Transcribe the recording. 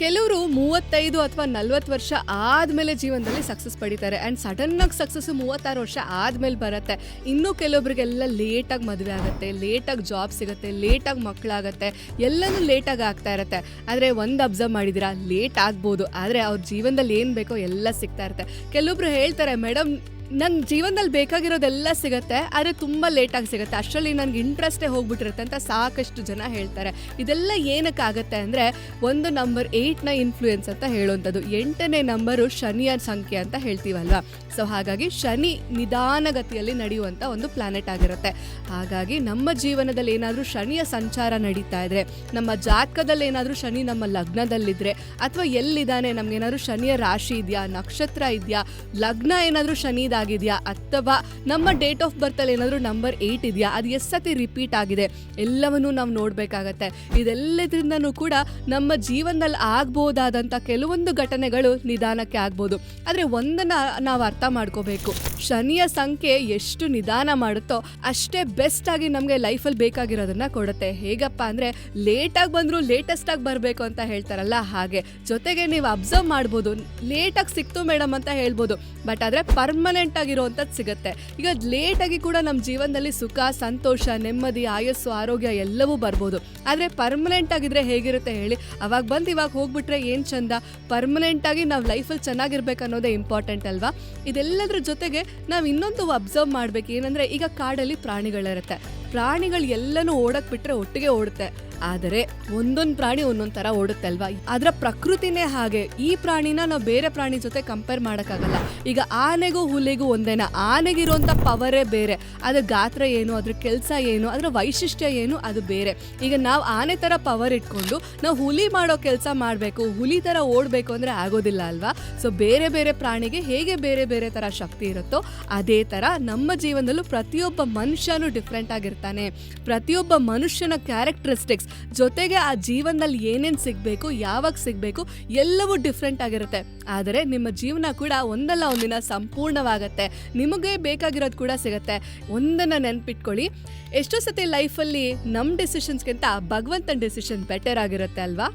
ಕೆಲವರು 35 ಅಥವಾ 40 ವರ್ಷ ಆದಮೇಲೆ ಜೀವನದಲ್ಲಿ ಸಕ್ಸಸ್ ಪಡಿತಾರೆ ಆ್ಯಂಡ್ ಸಡನ್ನಾಗಿ ಸಕ್ಸಸ್ಸು 36 ವರ್ಷ ಆದಮೇಲೆ ಬರುತ್ತೆ. ಇನ್ನೂ ಕೆಲವೊಬ್ರಿಗೆಲ್ಲ ಲೇಟಾಗಿ ಮದುವೆ ಆಗುತ್ತೆ, ಲೇಟಾಗಿ ಜಾಬ್ ಸಿಗುತ್ತೆ, ಲೇಟಾಗಿ ಮಕ್ಕಳಾಗತ್ತೆ, ಎಲ್ಲನೂ ಲೇಟಾಗಿ ಆಗ್ತಾ ಇರುತ್ತೆ. ಆದರೆ ಒಂದು ಅಬ್ಸರ್ವ್ ಮಾಡಿದ್ದೀರಾ, ಲೇಟ್ ಆಗ್ಬೋದು ಆದರೆ ಅವ್ರ ಜೀವನದಲ್ಲಿ ಏನು ಬೇಕೋ ಎಲ್ಲ ಸಿಗ್ತಾ ಇರುತ್ತೆ. ಕೆಲವೊಬ್ರು ಹೇಳ್ತಾರೆ, ಮೇಡಮ್ ನನ್ನ ಜೀವನದಲ್ಲಿ ಬೇಕಾಗಿರೋದೆಲ್ಲ ಸಿಗುತ್ತೆ ಆದರೆ ತುಂಬ ಲೇಟಾಗಿ ಸಿಗುತ್ತೆ, ಅಷ್ಟರಲ್ಲಿ ನನಗೆ ಇಂಟ್ರೆಸ್ಟೇ ಹೋಗ್ಬಿಟ್ಟಿರುತ್ತೆ ಅಂತ ಸಾಕಷ್ಟು ಜನ ಹೇಳ್ತಾರೆ. ಇದೆಲ್ಲ ಏನಕ್ಕಾಗತ್ತೆ ಅಂದರೆ ಒಂದು ನಂಬರ್ 8ನ ಇನ್ಫ್ಲೂಯೆನ್ಸ್ ಅಂತ ಹೇಳುವಂಥದ್ದು. 8ನೇ ನಂಬರು ಶನಿಯ ಸಂಖ್ಯೆ ಅಂತ ಹೇಳ್ತೀವಲ್ವ. ಸೊ ಹಾಗಾಗಿ ಶನಿ ನಿಧಾನಗತಿಯಲ್ಲಿ ನಡೆಯುವಂಥ ಒಂದು ಪ್ಲಾನೆಟ್ ಆಗಿರುತ್ತೆ. ಹಾಗಾಗಿ ನಮ್ಮ ಜೀವನದಲ್ಲಿ ಏನಾದರೂ ಶನಿಯ ಸಂಚಾರ ನಡೀತಾ ಇದ್ರೆ, ನಮ್ಮ ಜಾತಕದಲ್ಲಿ ಏನಾದರೂ ಶನಿ ನಮ್ಮ ಲಗ್ನದಲ್ಲಿದ್ದರೆ ಅಥವಾ ಎಲ್ಲಿದ್ದಾನೆ, ನಮಗೇನಾದರೂ ಶನಿಯ ರಾಶಿ ಇದೆಯಾ, ನಕ್ಷತ್ರ ಇದೆಯಾ, ಲಗ್ನ ಏನಾದರೂ ಶನಿದಾಗಿದೆಯಾ ಅಥವಾ ನಮ್ಮ ಡೇಟ್ ಆಫ್ ಬರ್ತಲ್ಲಿ ಏನಾದರೂ ನಂಬರ್ 8 ಇದೆಯಾ, ಅದು ಎಷ್ಟು ಸತಿ ರಿಪೀಟ್ ಆಗಿದೆ, ಎಲ್ಲವನ್ನೂ ನಾವು ನೋಡಬೇಕಾಗತ್ತೆ. ಇದೆಲ್ಲದ್ರಿಂದನೂ ಕೂಡ ನಮ್ಮ ಜೀವನದಲ್ಲಿ ಆಗ್ಬೋದಾದಂಥ ಕೆಲವೊಂದು ಘಟನೆಗಳು ನಿಧಾನಕ್ಕೆ ಆಗ್ಬೋದು. ಆದರೆ ಒಂದನ್ನು ನಾವು ಅರ್ಥ ಮಾಡ್ಕೋಬೇಕು, ಶನಿಯ ಸಂಖ್ಯೆ ಎಷ್ಟು ನಿಧಾನ ಮಾಡುತ್ತೋ ಅಷ್ಟೇ ಬೆಸ್ಟ್ ಆಗಿ ನಮಗೆ ಲೈಫಲ್ಲಿ ಬೇಕಾಗಿರೋದನ್ನ ಕೊಡುತ್ತೆ. ಹೇಗಪ್ಪ ಅಂದರೆ ಲೇಟಾಗಿ ಬಂದರೂ ಲೇಟೆಸ್ಟಾಗಿ ಬರಬೇಕು ಅಂತ ಹೇಳ್ತಾರಲ್ಲ ಹಾಗೆ. ಜೊತೆಗೆ ನೀವು ಅಬ್ಸರ್ವ್ ಮಾಡ್ಬೋದು, ಲೇಟಾಗಿ ಸಿಕ್ತು ಮೇಡಮ್ ಅಂತ ಹೇಳ್ಬೋದು, ಬಟ್ ಆದರೆ ಪರ್ಮನೆಂಟ್ ಆಗಿರೋವಂಥದ್ದು ಸಿಗುತ್ತೆ. ಈಗ ಲೇಟಾಗಿ ಕೂಡ ನಮ್ಮ ಜೀವನದಲ್ಲಿ ಸುಖ, ಸಂತೋಷ, ನೆಮ್ಮದಿ, ಆಯಸ್ಸು, ಆರೋಗ್ಯ ಎಲ್ಲವೂ ಬರ್ಬೋದು. ಆದರೆ ಪರ್ಮನೆಂಟ್ ಆಗಿದ್ರೆ ಹೇಗಿರುತ್ತೆ ಹೇಳಿ? ಅವಾಗ ಬಂದು ಇವಾಗ ಹೋಗ್ಬಿಟ್ರೆ ಏನು ಚಂದ. ಪರ್ಮನೆಂಟಾಗಿ ನಾವು ಲೈಫಲ್ಲಿ ಚೆನ್ನಾಗಿರ್ಬೇಕು ಅನ್ನೋದೇ ಇಂಪಾರ್ಟೆಂಟ್ ಅಲ್ವಾ? ಇದೆಲ್ಲದ್ರ ಜೊತೆಗೆ ನಾವು ಇನ್ನೊಂದು ಅಬ್ಸರ್ವ್ ಮಾಡ್ಬೇಕು, ಏನಂದರೆ ಈಗ ಕಾಡಲ್ಲಿ ಪ್ರಾಣಿಗಳಿರುತ್ತೆ. ಪ್ರಾಣಿಗಳು ಎಲ್ಲನೂ ಓಡಕ್ಕೆ ಬಿಟ್ಟರೆ ಒಟ್ಟಿಗೆ ಓಡುತ್ತೆ, ಆದರೆ ಒಂದೊಂದು ಪ್ರಾಣಿ ಒಂದೊಂದು ಥರ ಓಡುತ್ತೆ ಅಲ್ವಾ? ಅದರ ಪ್ರಕೃತಿನೇ ಹಾಗೆ. ಈ ಪ್ರಾಣಿನ ನಾವು ಬೇರೆ ಪ್ರಾಣಿ ಜೊತೆ ಕಂಪೇರ್ ಮಾಡೋಕ್ಕಾಗಲ್ಲ. ಈಗ ಆನೆಗೂ ಹುಲಿಗೂ ಒಂದೇನಾ? ಆನೆಗಿರುವಂಥ ಪವರೇ ಬೇರೆ, ಅದರ ಗಾತ್ರ ಏನು, ಅದ್ರ ಕೆಲಸ ಏನು, ಅದರ ವೈಶಿಷ್ಟ್ಯ ಏನು, ಅದು ಬೇರೆ. ಈಗ ನಾವು ಆನೆ ಥರ ಪವರ್ ಇಟ್ಕೊಂಡು ನಾವು ಹುಲಿ ಮಾಡೋ ಕೆಲಸ ಮಾಡಬೇಕು, ಹುಲಿ ಥರ ಓಡಬೇಕು ಅಂದರೆ ಆಗೋದಿಲ್ಲ ಅಲ್ವಾ? ಸೊ ಬೇರೆ ಬೇರೆ ಪ್ರಾಣಿಗೆ ಹೇಗೆ ಬೇರೆ ಬೇರೆ ಥರ ಶಕ್ತಿ ಇರುತ್ತೋ ಅದೇ ಥರ ನಮ್ಮ ಜೀವನದಲ್ಲೂ ಪ್ರತಿಯೊಬ್ಬ ಮನುಷ್ಯನೂ ಡಿಫ್ರೆಂಟ್ ಆಗಿರ್ತಾನೆ. ಪ್ರತಿಯೊಬ್ಬ ಮನುಷ್ಯನ ಕ್ಯಾರೆಕ್ಟರಿಸ್ಟಿಕ್ಸ್ ಜೊತೆಗೆ ಆ ಜೀವನದಲ್ಲಿ ಏನೇನು ಸಿಗಬೇಕು, ಯಾವಾಗ ಸಿಗಬೇಕು, ಎಲ್ಲವೂ ಡಿಫ್ರೆಂಟ್ ಆಗಿರುತ್ತೆ. ಆದರೆ ನಿಮ್ಮ ಜೀವನ ಕೂಡ ಒಂದಲ್ಲ ಒಂದಿನ ಸಂಪೂರ್ಣವಾಗತ್ತೆ, ನಿಮಗೆ ಬೇಕಾಗಿರೋದು ಕೂಡ ಸಿಗುತ್ತೆ. ಒಂದನ್ನು ನೆನ್ಪಿಟ್ಕೊಳ್ಳಿ, ಎಷ್ಟೋ ಸತಿ ಲೈಫಲ್ಲಿ ನಮ್ಮ ಡಿಸಿಷನ್ಸ್ಗಿಂತ ಭಗವಂತನ ಡಿಸಿಷನ್ ಬೆಟರ್ ಆಗಿರುತ್ತೆ ಅಲ್ವಾ?